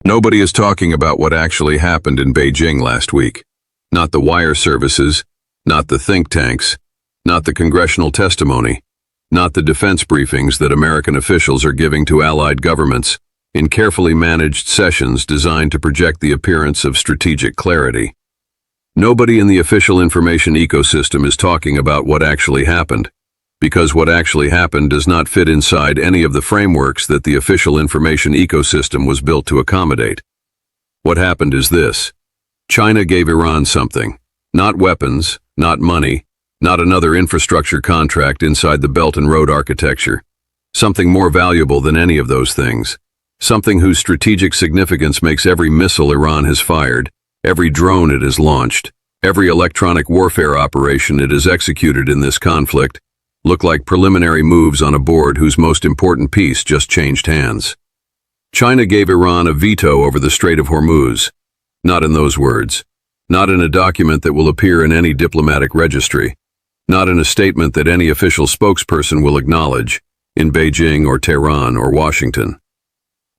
Nobody is talking about what actually happened in Beijing last week. Not the wire services, not the think tanks, not the congressional testimony, not the defense briefings that American officials are giving to allied governments in carefully managed sessions designed to project the appearance of strategic clarity. Nobody in the official information ecosystem is talking about what actually happened, because what actually happened does not fit inside any of the frameworks that the official information ecosystem was built to accommodate. What happened is this. China gave Iran something. Not weapons, not money, not another infrastructure contract inside the Belt and Road architecture. Something more valuable than any of those things. Something whose strategic significance makes every missile Iran has fired, every drone it has launched, every electronic warfare operation it has executed in this conflict, look like preliminary moves on a board whose most important piece just changed hands. China gave Iran a veto over the Strait of Hormuz. Not in those words. Not in a document that will appear in any diplomatic registry. Not in a statement that any official spokesperson will acknowledge, in Beijing or Tehran or Washington.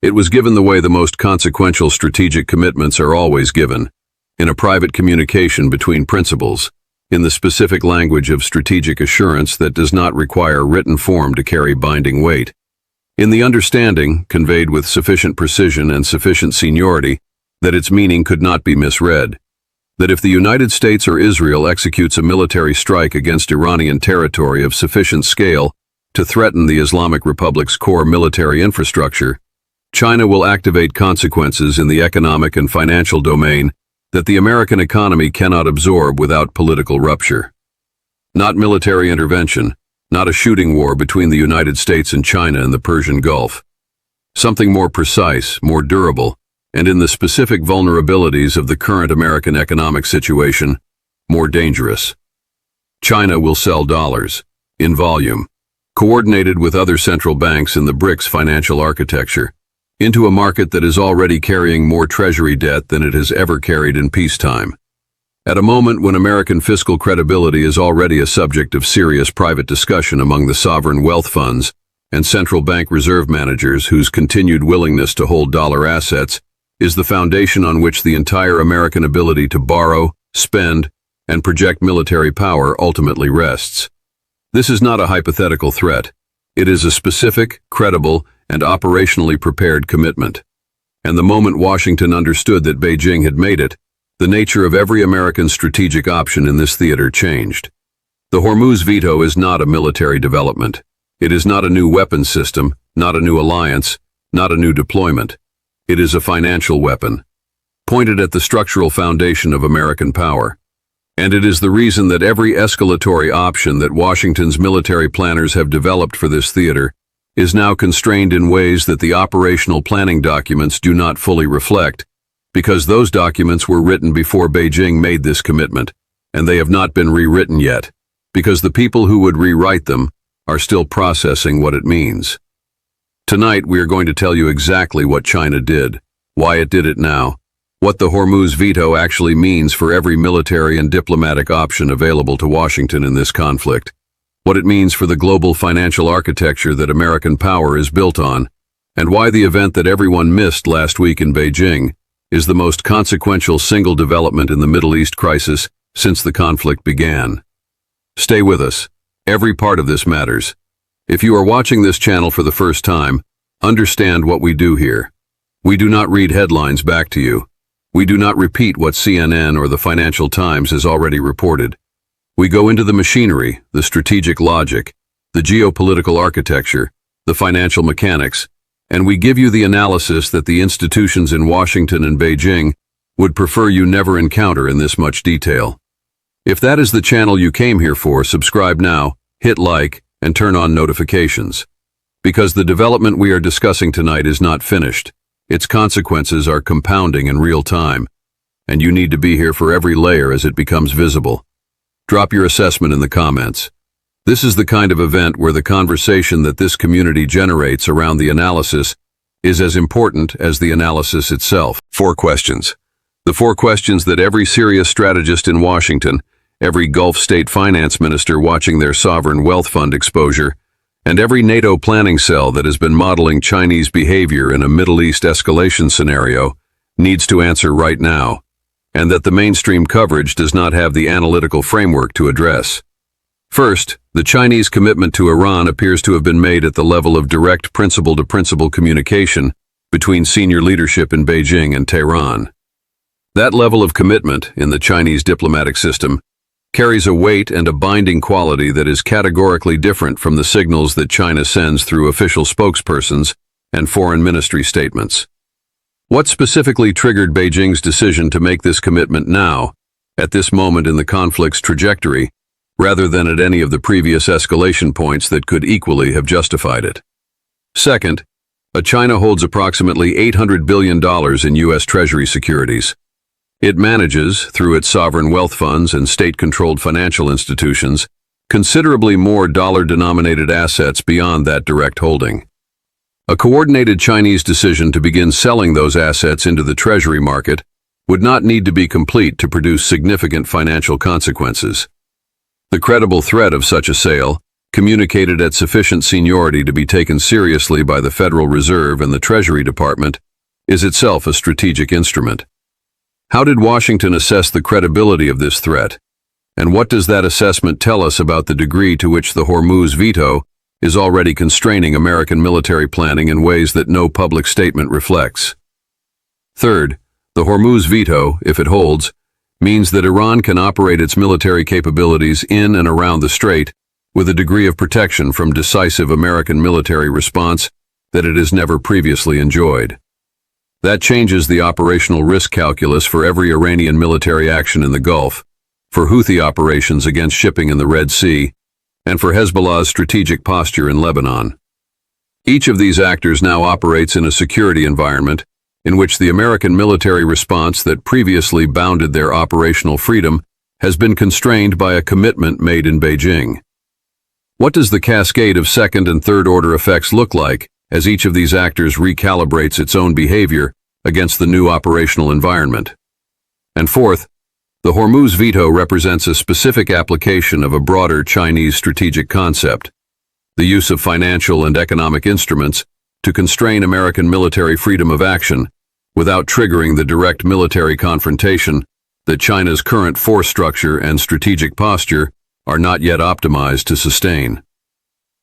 It was given the way the most consequential strategic commitments are always given, in a private communication between principals, in the specific language of strategic assurance that does not require written form to carry binding weight. In the understanding, conveyed with sufficient precision and sufficient seniority, that its meaning could not be misread. That if the United States or Israel executes a military strike against Iranian territory of sufficient scale to threaten the Islamic Republic's core military infrastructure, China will activate consequences in the economic and financial domain that the American economy cannot absorb without political rupture. Not military intervention, not a shooting war between the United States and China in the Persian Gulf. Something more precise, more durable, and in the specific vulnerabilities of the current American economic situation, more dangerous. China will sell dollars, in volume, coordinated with other central banks in the BRICS financial architecture, into a market that is already carrying more Treasury debt than it has ever carried in peacetime. At a moment when American fiscal credibility is already a subject of serious private discussion among the sovereign wealth funds and central bank reserve managers whose continued willingness to hold dollar assets is the foundation on which the entire American ability to borrow, spend, and project military power ultimately rests. This is not a hypothetical threat. It is a specific, credible, and operationally prepared commitment. And the moment Washington understood that Beijing had made it, the nature of every American strategic option in this theater changed. The Hormuz veto is not a military development. It is not a new weapons system, not a new alliance, not a new deployment. It is a financial weapon, pointed at the structural foundation of American power. And it is the reason that every escalatory option that Washington's military planners have developed for this theater is now constrained in ways that the operational planning documents do not fully reflect, because those documents were written before Beijing made this commitment, and they have not been rewritten yet, because the people who would rewrite them are still processing what it means. Tonight we are going to tell you exactly what China did, why it did it now, what the Hormuz veto actually means for every military and diplomatic option available to Washington in this conflict, what it means for the global financial architecture that American power is built on, and why the event that everyone missed last week in Beijing is the most consequential single development in the Middle East crisis since the conflict began. Stay with us. Every part of this matters. If you are watching this channel for the first time, understand what we do here. We do not read headlines back to you. We do not repeat what CNN or the Financial Times has already reported. We go into the machinery, the strategic logic, the geopolitical architecture, the financial mechanics, and we give you the analysis that the institutions in Washington and Beijing would prefer you never encounter in this much detail. If that is the channel you came here for, subscribe now, hit like, and turn on notifications. Because the development we are discussing tonight is not finished. Its consequences are compounding in real time, and you need to be here for every layer as it becomes visible. Drop your assessment in the comments. This is the kind of event where the conversation that this community generates around the analysis is as important as the analysis itself. 4 questions. The 4 questions that every serious strategist in Washington, every Gulf state finance minister watching their sovereign wealth fund exposure, And every NATO planning cell that has been modeling Chinese behavior in a Middle East escalation scenario needs to answer right now, and that the mainstream coverage does not have the analytical framework to address. First, the Chinese commitment to Iran appears to have been made at the level of direct principal-to-principal communication between senior leadership in Beijing and Tehran. That level of commitment in the Chinese diplomatic system carries a weight and a binding quality that is categorically different from the signals that China sends through official spokespersons and foreign ministry statements. What specifically triggered Beijing's decision to make this commitment now, at this moment in the conflict's trajectory, rather than at any of the previous escalation points that could equally have justified it? Second, China holds approximately $800 billion in U.S. Treasury securities. It manages, through its sovereign wealth funds and state-controlled financial institutions, considerably more dollar-denominated assets beyond that direct holding. A coordinated Chinese decision to begin selling those assets into the Treasury market would not need to be complete to produce significant financial consequences. The credible threat of such a sale, communicated at sufficient seniority to be taken seriously by the Federal Reserve and the Treasury Department, is itself a strategic instrument. How did Washington assess the credibility of this threat? And what does that assessment tell us about the degree to which the Hormuz Veto is already constraining American military planning in ways that no public statement reflects? Third, the Hormuz Veto, if it holds, means that Iran can operate its military capabilities in and around the Strait with a degree of protection from decisive American military response that it has never previously enjoyed. That changes the operational risk calculus for every Iranian military action in the Gulf, for Houthi operations against shipping in the Red Sea, and for Hezbollah's strategic posture in Lebanon. Each of these actors now operates in a security environment in which the American military response that previously bounded their operational freedom has been constrained by a commitment made in Beijing. What does the cascade of second and third order effects look like as each of these actors recalibrates its own behavior against the new operational environment? And fourth, the Hormuz Veto represents a specific application of a broader Chinese strategic concept, the use of financial and economic instruments to constrain American military freedom of action without triggering the direct military confrontation that China's current force structure and strategic posture are not yet optimized to sustain.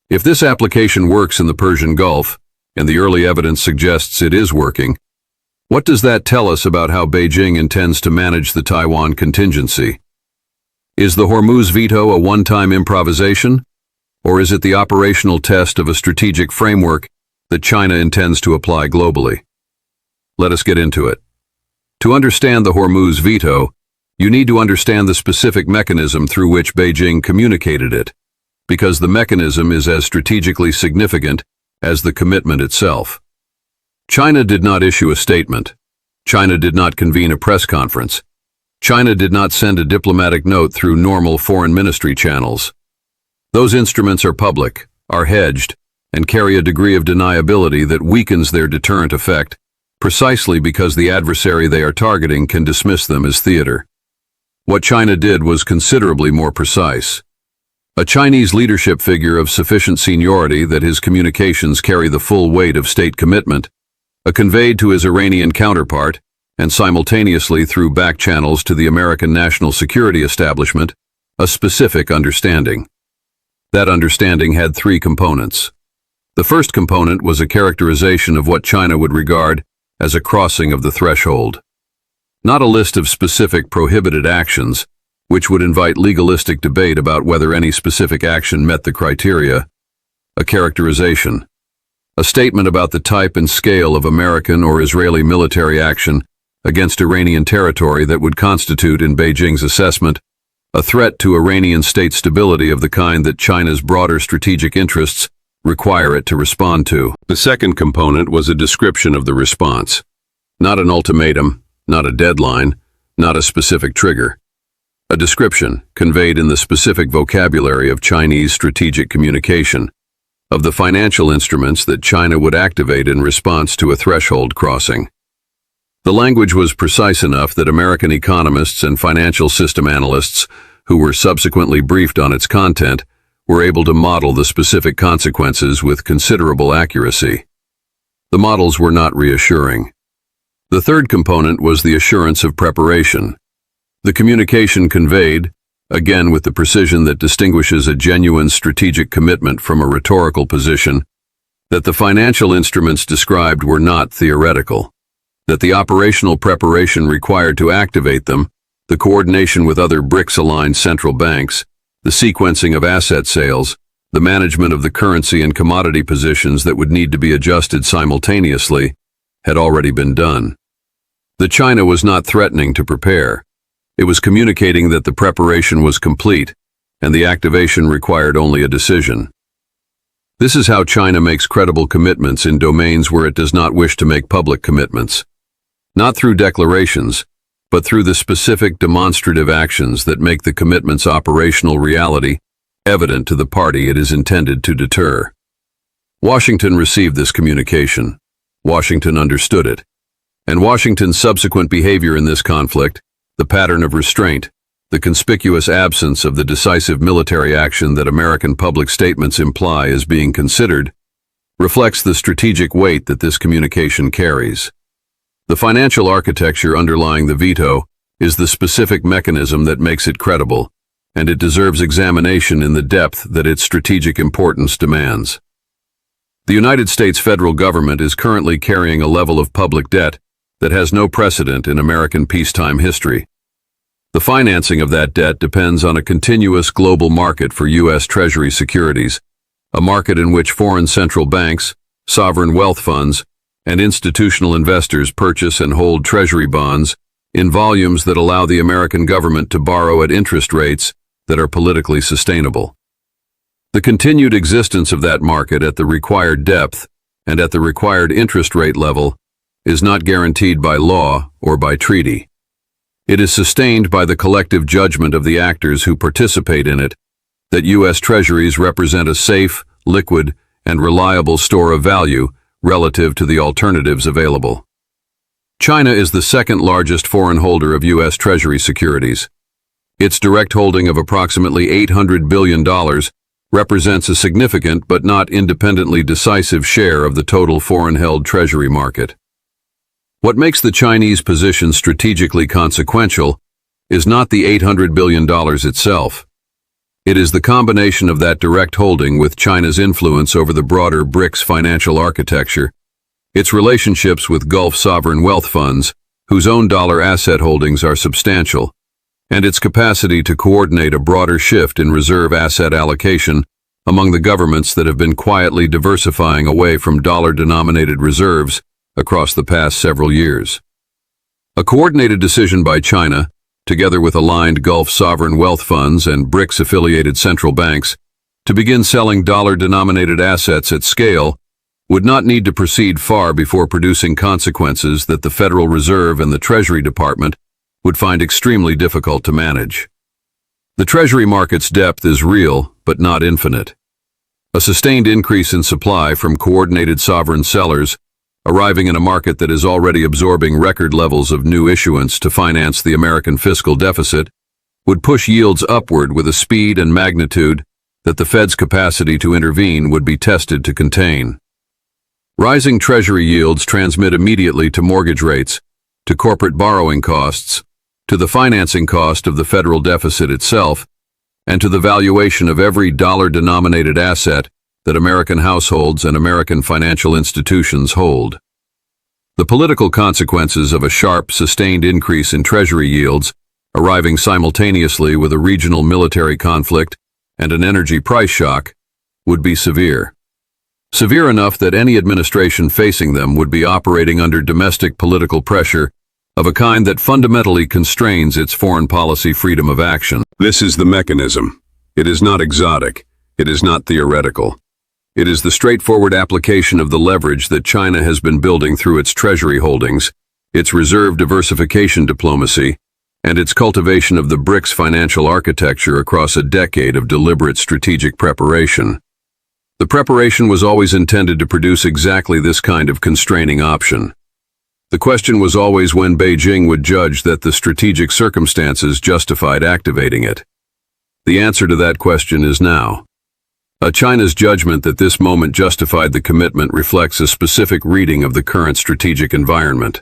If this application works in the Persian Gulf, and the early evidence suggests it is working, what does that tell us about how Beijing intends to manage the Taiwan contingency? Is the Hormuz Veto a one-time improvisation, or is it the operational test of a strategic framework that China intends to apply globally? Let us get into it. To understand the Hormuz Veto, you need to understand the specific mechanism through which Beijing communicated it, because the mechanism is as strategically significant as the commitment itself. China did not issue a statement. China did not convene a press conference. China did not send a diplomatic note through normal foreign ministry channels. Those instruments are public, are hedged, and carry a degree of deniability that weakens their deterrent effect, precisely because the adversary they are targeting can dismiss them as theater. What China did was considerably more precise. A Chinese leadership figure of sufficient seniority that his communications carry the full weight of state commitment, conveyed to his Iranian counterpart, and simultaneously through back channels to the American national security establishment, a specific understanding. That understanding had three components. The first component was a characterization of what China would regard as a crossing of the threshold. Not a list of specific prohibited actions, which would invite legalistic debate about whether any specific action met the criteria. A characterization. A statement about the type and scale of American or Israeli military action against Iranian territory that would constitute, in Beijing's assessment, a threat to Iranian state stability of the kind that China's broader strategic interests require it to respond to. The second component was a description of the response. Not an ultimatum, not a deadline, not a specific trigger. A description, conveyed in the specific vocabulary of Chinese strategic communication, of the financial instruments that China would activate in response to a threshold crossing. The language was precise enough that American economists and financial system analysts, who were subsequently briefed on its content, were able to model the specific consequences with considerable accuracy. The models were not reassuring. The third component was the assurance of preparation. The communication conveyed, again with the precision that distinguishes a genuine strategic commitment from a rhetorical position, that the financial instruments described were not theoretical, that the operational preparation required to activate them, the coordination with other BRICS-aligned central banks, the sequencing of asset sales, the management of the currency and commodity positions that would need to be adjusted simultaneously, had already been done. The China was not threatening to prepare. It was communicating that the preparation was complete, and the activation required only a decision. This is how China makes credible commitments in domains where it does not wish to make public commitments. Not through declarations, but through the specific demonstrative actions that make the commitment's operational reality evident to the party it is intended to deter. Washington received this communication. Washington understood it. And Washington's subsequent behavior in this conflict, the pattern of restraint, the conspicuous absence of the decisive military action that American public statements imply as being considered, reflects the strategic weight that this communication carries. The financial architecture underlying the veto is the specific mechanism that makes it credible, and it deserves examination in the depth that its strategic importance demands. The United States federal government is currently carrying a level of public debt that has no precedent in American peacetime history. The financing of that debt depends on a continuous global market for U.S. Treasury securities, a market in which foreign central banks, sovereign wealth funds, and institutional investors purchase and hold Treasury bonds in volumes that allow the American government to borrow at interest rates that are politically sustainable. The continued existence of that market at the required depth and at the required interest rate level is not guaranteed by law or by treaty. It is sustained by the collective judgment of the actors who participate in it that U.S. Treasuries represent a safe, liquid, and reliable store of value relative to the alternatives available. China is the second largest foreign holder of U.S. Treasury securities. Its direct holding of approximately $800 billion represents a significant but not independently decisive share of the total foreign-held Treasury market. What makes the Chinese position strategically consequential is not the $800 billion itself. It is the combination of that direct holding with China's influence over the broader BRICS financial architecture, its relationships with Gulf sovereign wealth funds, whose own dollar asset holdings are substantial, and its capacity to coordinate a broader shift in reserve asset allocation among the governments that have been quietly diversifying away from dollar-denominated reserves across the past several years. A coordinated decision by China, together with aligned Gulf sovereign wealth funds and BRICS-affiliated central banks, to begin selling dollar-denominated assets at scale, would not need to proceed far before producing consequences that the Federal Reserve and the Treasury Department would find extremely difficult to manage. The Treasury market's depth is real, but not infinite. A sustained increase in supply from coordinated sovereign sellers arriving in a market that is already absorbing record levels of new issuance to finance the American fiscal deficit, would push yields upward with a speed and magnitude that the Fed's capacity to intervene would be tested to contain. Rising Treasury yields transmit immediately to mortgage rates, to corporate borrowing costs, to the financing cost of the federal deficit itself, and to the valuation of every dollar-denominated asset that American households and American financial institutions hold. The political consequences of a sharp, sustained increase in Treasury yields, arriving simultaneously with a regional military conflict and an energy price shock, would be severe. Severe enough that any administration facing them would be operating under domestic political pressure of a kind that fundamentally constrains its foreign policy freedom of action. This is the mechanism. It is not exotic. It is not theoretical. It is the straightforward application of the leverage that China has been building through its Treasury holdings, its reserve diversification diplomacy, and its cultivation of the BRICS financial architecture across a decade of deliberate strategic preparation. The preparation was always intended to produce exactly this kind of constraining option. The question was always when Beijing would judge that the strategic circumstances justified activating it. The answer to that question is now. China's judgment that this moment justified the commitment reflects a specific reading of the current strategic environment.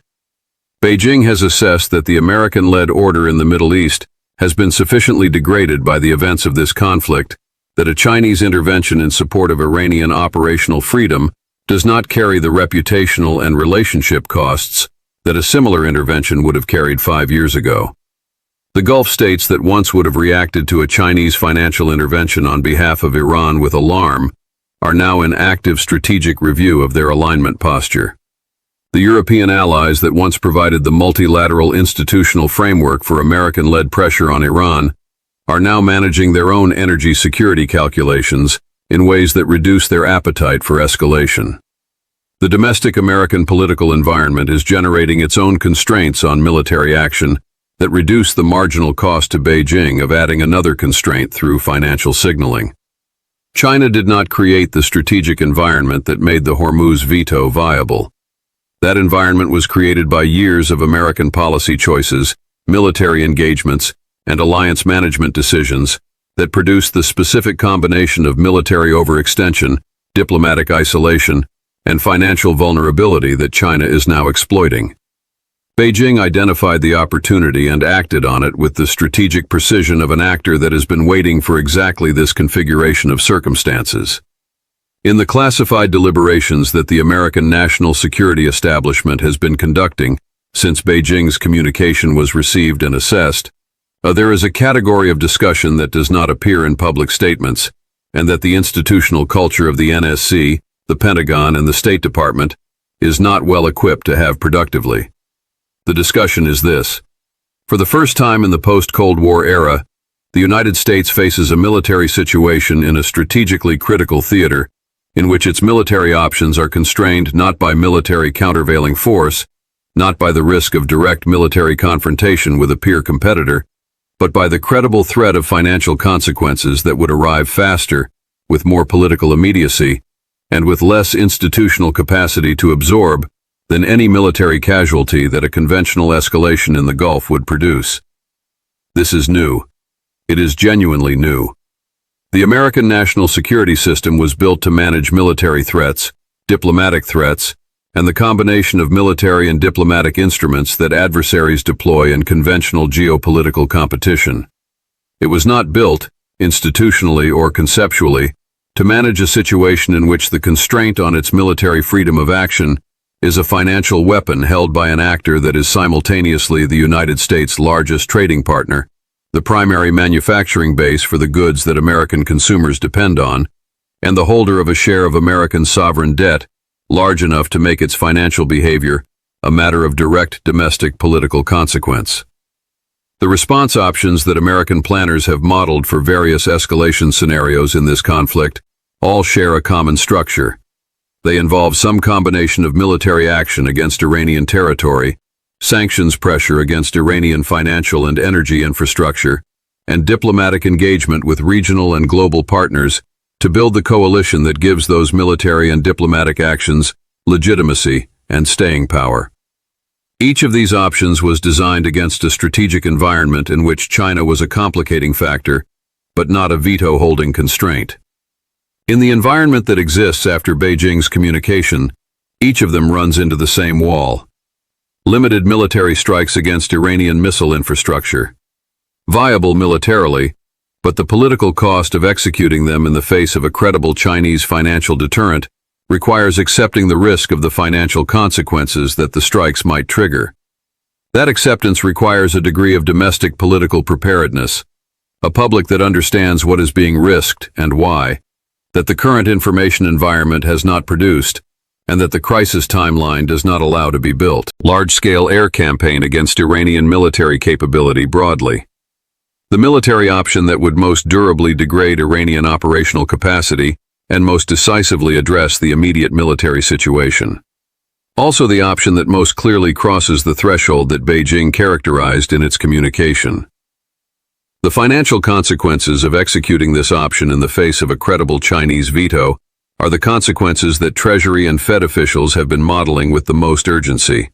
Beijing has assessed that the American-led order in the Middle East has been sufficiently degraded by the events of this conflict that a Chinese intervention in support of Iranian operational freedom does not carry the reputational and relationship costs that a similar intervention would have carried 5 years ago. The Gulf states that once would have reacted to a Chinese financial intervention on behalf of Iran with alarm are now in active strategic review of their alignment posture. The European allies that once provided the multilateral institutional framework for American-led pressure on Iran are now managing their own energy security calculations in ways that reduce their appetite for escalation. The domestic American political environment is generating its own constraints on military action that reduce the marginal cost to Beijing of adding another constraint through financial signaling. China did not create the strategic environment that made the Hormuz Veto viable. That environment was created by years of American policy choices, military engagements, and alliance management decisions that produced the specific combination of military overextension, diplomatic isolation, and financial vulnerability that China is now exploiting. Beijing identified the opportunity and acted on it with the strategic precision of an actor that has been waiting for exactly this configuration of circumstances. In the classified deliberations that the American national security establishment has been conducting since Beijing's communication was received and assessed, there is a category of discussion that does not appear in public statements, and that the institutional culture of the NSC, the Pentagon, and the State Department is not well equipped to have productively. The discussion is this. For the first time in the post-Cold War era, the United States faces a military situation in a strategically critical theater in which its military options are constrained not by military countervailing force, not by the risk of direct military confrontation with a peer competitor, but by the credible threat of financial consequences that would arrive faster, with more political immediacy, and with less institutional capacity to absorb than any military casualty that a conventional escalation in the Gulf would produce. This is new. It is genuinely new. The American national security system was built to manage military threats, diplomatic threats, and the combination of military and diplomatic instruments that adversaries deploy in conventional geopolitical competition. It was not built, institutionally or conceptually, to manage a situation in which the constraint on its military freedom of action is a financial weapon held by an actor that is simultaneously the United States' largest trading partner, the primary manufacturing base for the goods that American consumers depend on, and the holder of a share of American sovereign debt large enough to make its financial behavior a matter of direct domestic political consequence. The response options that American planners have modeled for various escalation scenarios in this conflict all share a common structure. They involve some combination of military action against Iranian territory, sanctions pressure against Iranian financial and energy infrastructure, and diplomatic engagement with regional and global partners to build the coalition that gives those military and diplomatic actions legitimacy and staying power. Each of these options was designed against a strategic environment in which China was a complicating factor, but not a veto-holding constraint. In the environment that exists after Beijing's communication, each of them runs into the same wall. Limited military strikes against Iranian missile infrastructure. Viable militarily, but the political cost of executing them in the face of a credible Chinese financial deterrent requires accepting the risk of the financial consequences that the strikes might trigger. That acceptance requires a degree of domestic political preparedness, a public that understands what is being risked and why, that the current information environment has not produced, and that the crisis timeline does not allow to be built. Large-scale air campaign against Iranian military capability broadly. The military option that would most durably degrade Iranian operational capacity and most decisively address the immediate military situation. Also the option that most clearly crosses the threshold that Beijing characterized in its communication. The financial consequences of executing this option in the face of a credible Chinese veto are the consequences that Treasury and Fed officials have been modeling with the most urgency.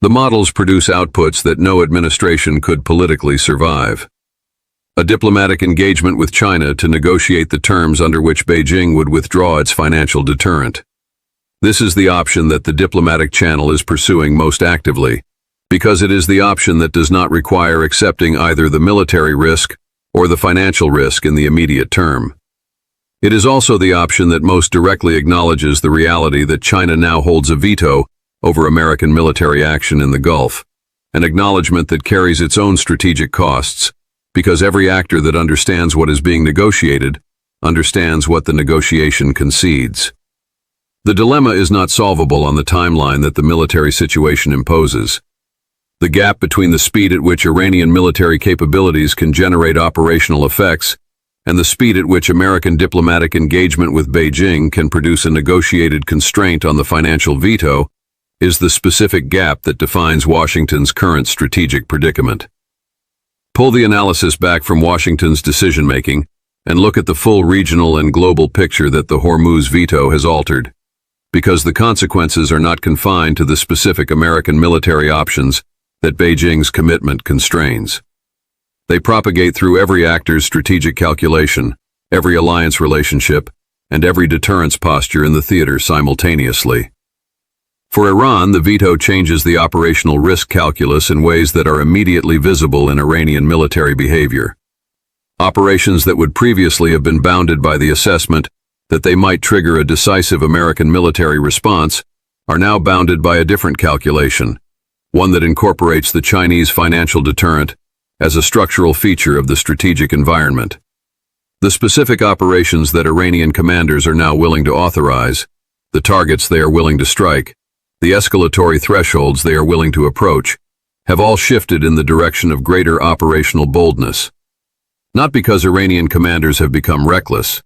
The models produce outputs that no administration could politically survive. a diplomatic engagement with China to negotiate the terms under which Beijing would withdraw its financial deterrent. This is the option that the diplomatic channel is pursuing most actively, because it is the option that does not require accepting either the military risk or the financial risk in the immediate term. It is also the option that most directly acknowledges the reality that China now holds a veto over American military action in the Gulf, an acknowledgement that carries its own strategic costs, because every actor that understands what is being negotiated understands what the negotiation concedes. The dilemma is not solvable on the timeline that the military situation imposes. The gap between the speed at which Iranian military capabilities can generate operational effects and the speed at which American diplomatic engagement with Beijing can produce a negotiated constraint on the financial veto is the specific gap that defines Washington's current strategic predicament. Pull the analysis back from Washington's decision-making and look at the full regional and global picture that the Hormuz veto has altered, because the consequences are not confined to the specific American military options that Beijing's commitment constrains. They propagate through every actor's strategic calculation, every alliance relationship, and every deterrence posture in the theater simultaneously. For Iran, the veto changes the operational risk calculus in ways that are immediately visible in Iranian military behavior. Operations that would previously have been bounded by the assessment that they might trigger a decisive American military response are now bounded by a different calculation, one that incorporates the Chinese financial deterrent as a structural feature of the strategic environment. The specific operations that Iranian commanders are now willing to authorize, the targets they are willing to strike, the escalatory thresholds they are willing to approach, have all shifted in the direction of greater operational boldness. Not because Iranian commanders have become reckless,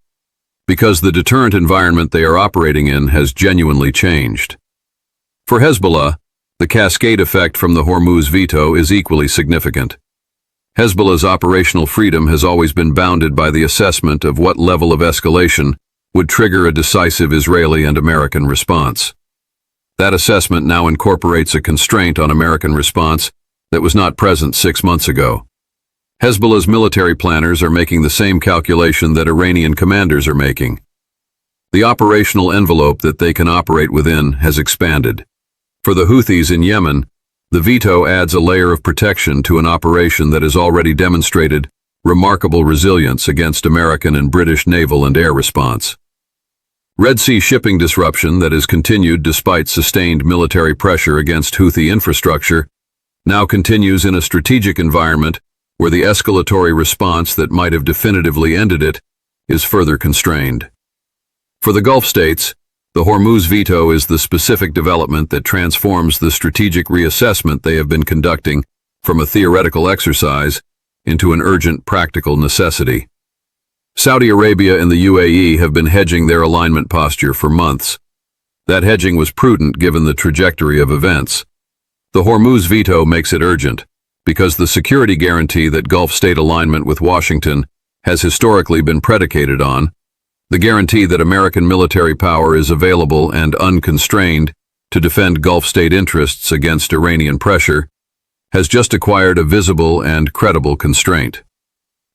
because the deterrent environment they are operating in has genuinely changed. For Hezbollah, the cascade effect from the Hormuz veto is equally significant. Hezbollah's operational freedom has always been bounded by the assessment of what level of escalation would trigger a decisive Israeli and American response. That assessment now incorporates a constraint on American response that was not present 6 months ago. Hezbollah's military planners are making the same calculation that Iranian commanders are making. The operational envelope that they can operate within has expanded. For the Houthis in Yemen, the veto adds a layer of protection to an operation that has already demonstrated remarkable resilience against American and British naval and air response. Red Sea shipping disruption that has continued despite sustained military pressure against Houthi infrastructure now continues in a strategic environment where the escalatory response that might have definitively ended it is further constrained. For the Gulf states, the Hormuz veto is the specific development that transforms the strategic reassessment they have been conducting from a theoretical exercise into an urgent practical necessity. Saudi Arabia and the UAE have been hedging their alignment posture for months. That hedging was prudent given the trajectory of events. The Hormuz veto makes it urgent, because the security guarantee that Gulf state alignment with Washington has historically been predicated on, the guarantee that American military power is available and unconstrained to defend Gulf state interests against Iranian pressure, has just acquired a visible and credible constraint.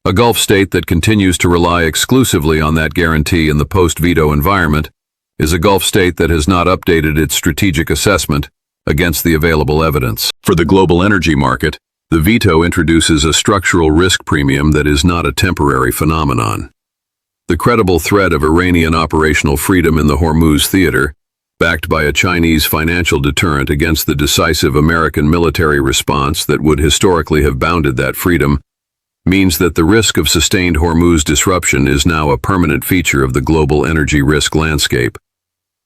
A Gulf state that continues to rely exclusively on that guarantee in the post-veto environment is a Gulf state that has not updated its strategic assessment against the available evidence. For the global energy market, the veto introduces a structural risk premium that is not a temporary phenomenon. The credible threat of Iranian operational freedom in the Hormuz theater, backed by a Chinese financial deterrent against the decisive American military response that would historically have bounded that freedom, means that the risk of sustained Hormuz disruption is now a permanent feature of the global energy risk landscape.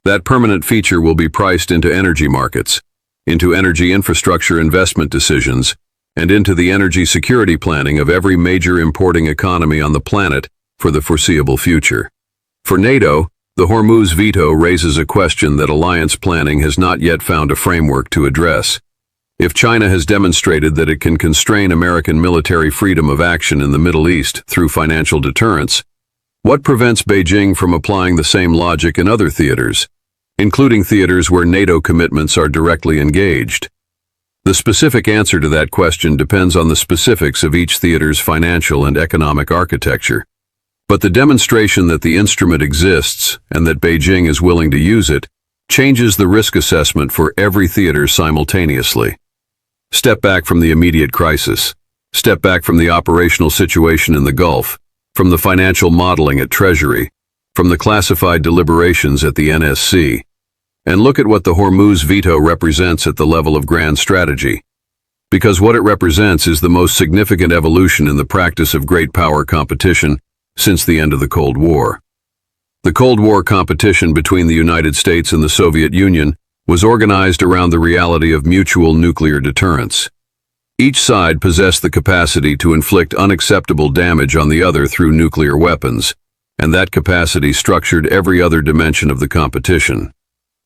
That permanent feature will be priced into energy markets, into energy infrastructure investment decisions, and into the energy security planning of every major importing economy on the planet for the foreseeable future. For NATO, the Hormuz veto raises a question that alliance planning has not yet found a framework to address. If China has demonstrated that it can constrain American military freedom of action in the Middle East through financial deterrence, what prevents Beijing from applying the same logic in other theaters, including theaters where NATO commitments are directly engaged? The specific answer to that question depends on the specifics of each theater's financial and economic architecture. But the demonstration that the instrument exists and that Beijing is willing to use it changes the risk assessment for every theater simultaneously. Step back from the immediate crisis. Step back from the operational situation in the Gulf, from the financial modeling at Treasury, from the classified deliberations at the NSC, and look at what the Hormuz veto represents at the level of grand strategy. Because what it represents is the most significant evolution in the practice of great power competition since the end of the Cold War. The Cold War competition between the United States and the Soviet Union was organized around the reality of mutual nuclear deterrence. Each side possessed the capacity to inflict unacceptable damage on the other through nuclear weapons, and that capacity structured every other dimension of the competition.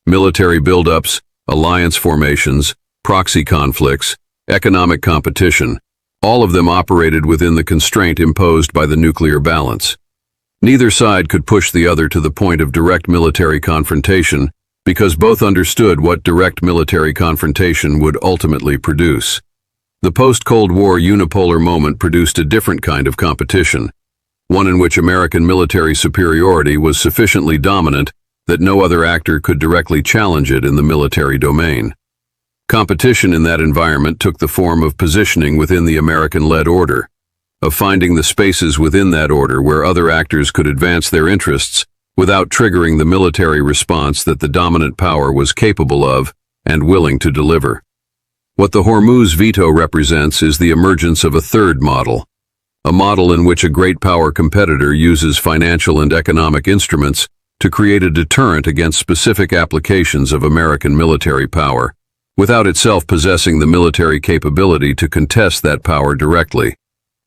Military buildups, alliance formations, proxy conflicts, economic competition, all of them operated within the constraint imposed by the nuclear balance. Neither side could push the other to the point of direct military confrontation because both understood what direct military confrontation would ultimately produce. The post-Cold War unipolar moment produced a different kind of competition, one in which American military superiority was sufficiently dominant that no other actor could directly challenge it in the military domain. Competition in that environment took the form of positioning within the American-led order, of finding the spaces within that order where other actors could advance their interests without triggering the military response that the dominant power was capable of and willing to deliver. What the Hormuz veto represents is the emergence of a third model, a model in which a great power competitor uses financial and economic instruments to create a deterrent against specific applications of American military power, without itself possessing the military capability to contest that power directly,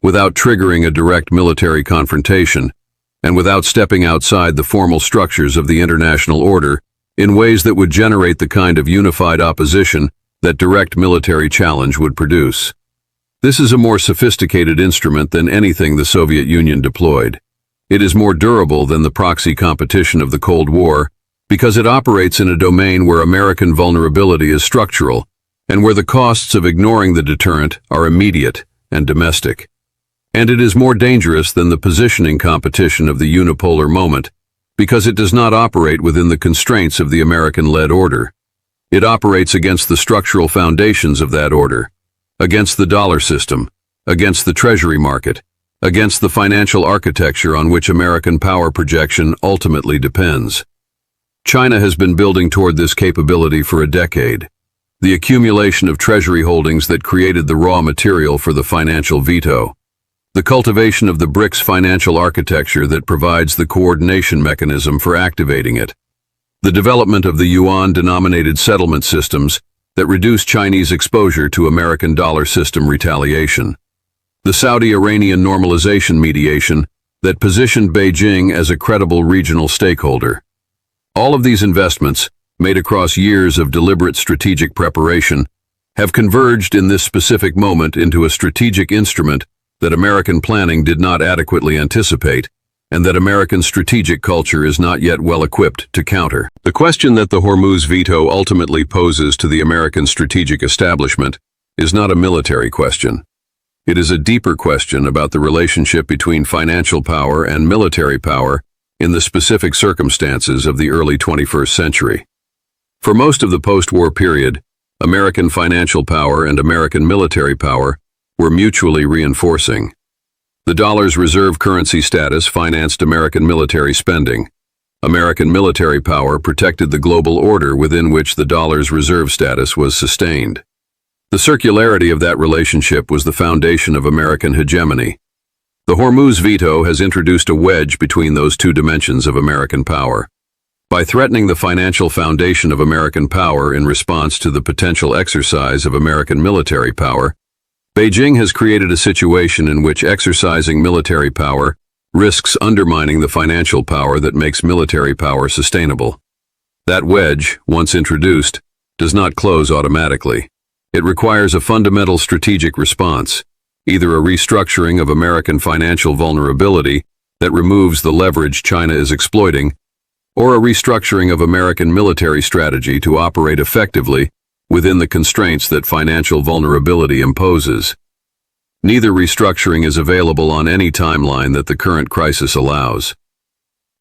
without triggering a direct military confrontation, and without stepping outside the formal structures of the international order in ways that would generate the kind of unified opposition that direct military challenge would produce. This is a more sophisticated instrument than anything the Soviet Union deployed. It is more durable than the proxy competition of the Cold War because it operates in a domain where American vulnerability is structural and where the costs of ignoring the deterrent are immediate and domestic. And it is more dangerous than the positioning competition of the unipolar moment because it does not operate within the constraints of the American-led order. It operates against the structural foundations of that order, against the dollar system, against the Treasury market, against the financial architecture on which American power projection ultimately depends. China has been building toward this capability for a decade. The accumulation of Treasury holdings that created the raw material for the financial veto. The cultivation of the BRICS financial architecture that provides the coordination mechanism for activating it. The development of the yuan-denominated settlement systems that reduce Chinese exposure to American dollar system retaliation. The Saudi-Iranian normalization mediation that positioned Beijing as a credible regional stakeholder. All of these investments, made across years of deliberate strategic preparation, have converged in this specific moment into a strategic instrument that American planning did not adequately anticipate, and that American strategic culture is not yet well equipped to counter. The question that the Hormuz veto ultimately poses to the American strategic establishment is not a military question. It is a deeper question about the relationship between financial power and military power in the specific circumstances of the early 21st century. For most of the post-war period, American financial power and American military power were mutually reinforcing. The dollar's reserve currency status financed American military spending. American military power protected the global order within which the dollar's reserve status was sustained. The circularity of that relationship was the foundation of American hegemony. The Hormuz veto has introduced a wedge between those two dimensions of American power. By threatening the financial foundation of American power in response to the potential exercise of American military power, Beijing has created a situation in which exercising military power risks undermining the financial power that makes military power sustainable. That wedge, once introduced, does not close automatically. It requires a fundamental strategic response, either a restructuring of American financial vulnerability that removes the leverage China is exploiting, or a restructuring of American military strategy to operate effectively within the constraints that financial vulnerability imposes. Neither restructuring is available on any timeline that the current crisis allows.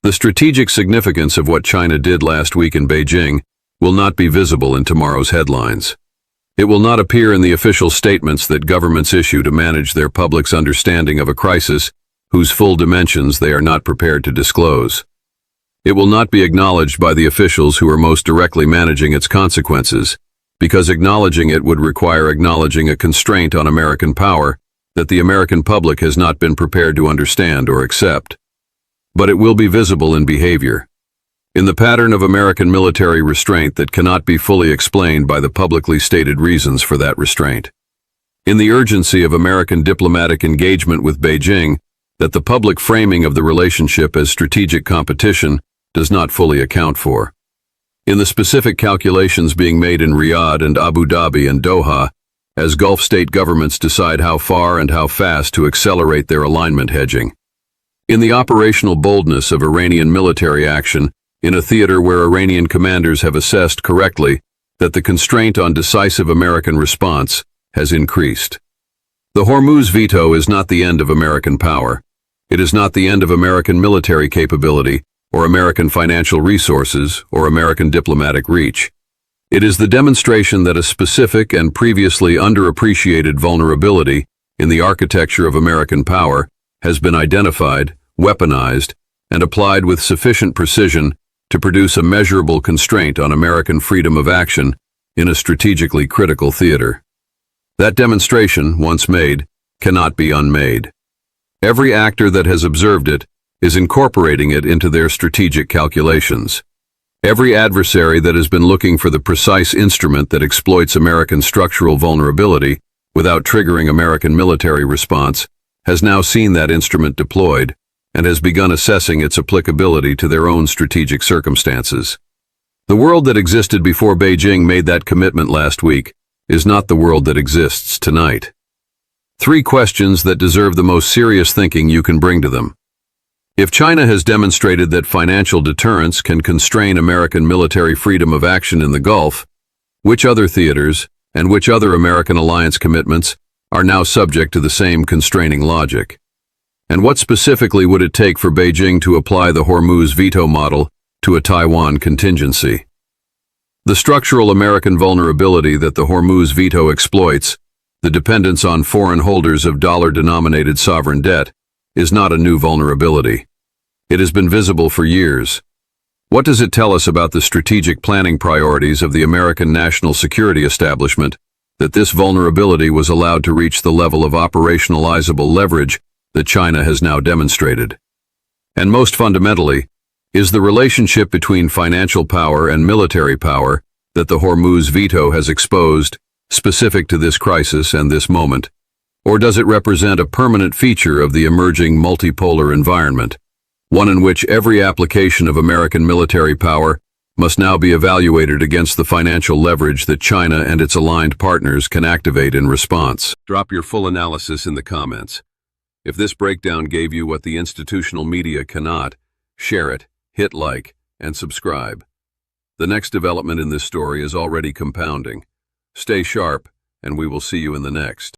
The strategic significance of what China did last week in Beijing will not be visible in tomorrow's headlines. It will not appear in the official statements that governments issue to manage their public's understanding of a crisis whose full dimensions they are not prepared to disclose. It will not be acknowledged by the officials who are most directly managing its consequences, because acknowledging it would require acknowledging a constraint on American power that the American public has not been prepared to understand or accept. But it will be visible in behavior, in the pattern of American military restraint that cannot be fully explained by the publicly stated reasons for that restraint, in the urgency of American diplomatic engagement with Beijing that the public framing of the relationship as strategic competition does not fully account for, in the specific calculations being made in Riyadh and Abu Dhabi and Doha as Gulf state governments decide how far and how fast to accelerate their alignment hedging, in the operational boldness of Iranian military action in a theater where Iranian commanders have assessed correctly that the constraint on decisive American response has increased. The Hormuz veto is not the end of American power. It is not the end of American military capability, or American financial resources, or American diplomatic reach. It is the demonstration that a specific and previously underappreciated vulnerability in the architecture of American power has been identified, weaponized, and applied with sufficient precision to produce a measurable constraint on American freedom of action in a strategically critical theater. That demonstration, once made, cannot be unmade. Every actor that has observed it is incorporating it into their strategic calculations. Every adversary that has been looking for the precise instrument that exploits American structural vulnerability without triggering American military response has now seen that instrument deployed and has begun assessing its applicability to their own strategic circumstances. The world that existed before Beijing made that commitment last week is not the world that exists tonight. 3 questions that deserve the most serious thinking you can bring to them. If China has demonstrated that financial deterrence can constrain American military freedom of action in the Gulf, which other theaters and which other American alliance commitments are now subject to the same constraining logic? And what specifically would it take for Beijing to apply the Hormuz veto model to a Taiwan contingency? The structural American vulnerability that the Hormuz veto exploits, the dependence on foreign holders of dollar-denominated sovereign debt, is not a new vulnerability. It has been visible for years. What does it tell us about the strategic planning priorities of the American national security establishment that this vulnerability was allowed to reach the level of operationalizable leverage that China has now demonstrated? And most fundamentally, is the relationship between financial power and military power that the Hormuz veto has exposed specific to this crisis and this moment? Or does it represent a permanent feature of the emerging multipolar environment, one in which every application of American military power must now be evaluated against the financial leverage that China and its aligned partners can activate in response? Drop your full analysis in the comments. If this breakdown gave you what the institutional media cannot, share it, hit like, and subscribe. The next development in this story is already compounding. Stay sharp, and we will see you in the next.